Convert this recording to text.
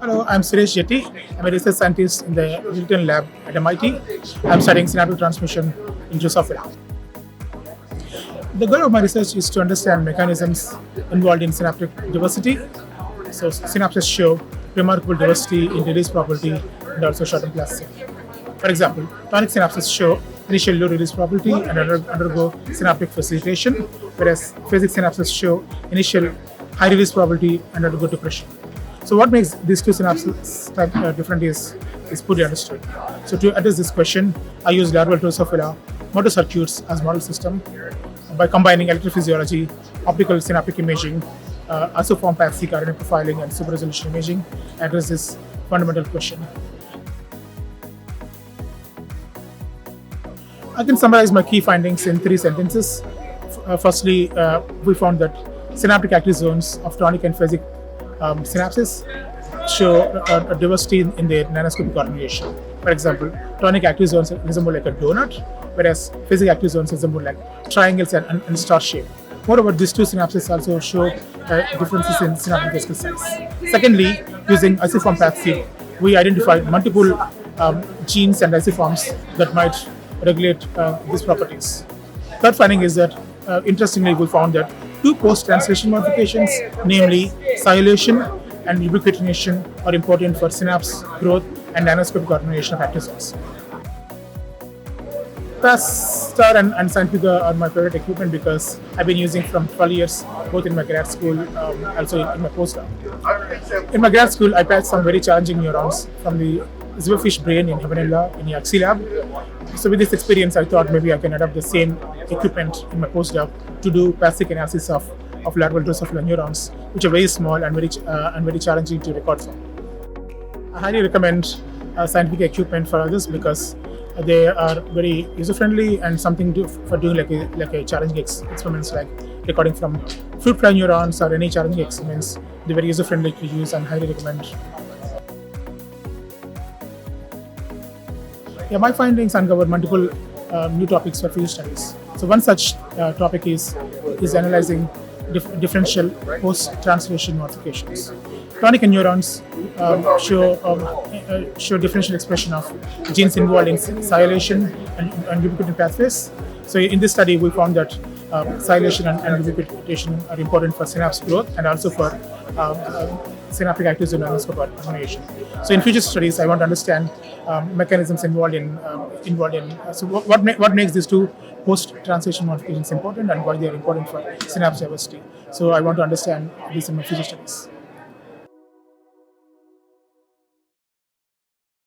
Hello, I'm Suresh Jetti. I'm a research scientist in the Hilton lab at MIT. I'm studying synaptic transmission in Drosophila. The goal of my research is to understand mechanisms involved in synaptic diversity. So synapses show remarkable diversity in release probability and also short-term plasticity. For example, tonic synapses show initial low release probability and undergo synaptic facilitation, whereas phasic synapses show initial high release probability and undergo depression. So what makes these two synapses different is poorly understood. So to address this question, I use larval Drosophila motor circuits as model system by combining electrophysiology, optical synaptic imaging, isoform PatchStar RNA profiling, and super resolution imaging address this fundamental question. I can summarize my key findings in 3 sentences. Firstly, we found that synaptic active zones of tonic and phasic synapses show a diversity in their nanoscopic organization. For example, tonic active zones resemble like a donut, whereas phasic active zones resemble like triangles and star shape. Moreover, these two synapses also show differences in synaptic vesicle size. Secondly, using isoform PatchStar, we identified multiple genes and isoforms that might regulate these properties. Third finding is that, interestingly, we found that 2 post-translation modifications, namely ciliation and ubiquitination, are important for synapse growth and nanoscopic organization of active zones. PatchStar and Scientifica are my favorite equipment because I've been using from 12 years, both in my grad school, also in my postdoc. In my grad school, I patched some very challenging neurons from the zebrafish brain in Havanella in the Axi lab. So with this experience, I thought maybe I can adopt the same equipment in my postdoc to do PatchStar analysis of larval Drosophila neurons, which are very small and very challenging to record from. I highly recommend scientific equipment for others because they are very user-friendly and something for doing like a challenging experiments like recording from fruit fly neurons or any challenging experiments. They're very user-friendly to use and highly recommend. Yeah, my findings uncover multiple new topics for field studies. So one such topic is analyzing differential post-translation modifications. Tonic neurons show differential expression of genes involved in ciliation and ubiquitin pathways. So in this study, we found that ciliation and ubiquitination are important for synapse growth and also for synaptic active zone nanoscope organization. So in future studies, I want to understand mechanisms involved in. So what makes these 2 post-translation modifications important and why they are important for synapse diversity. So I want to understand this in my future studies.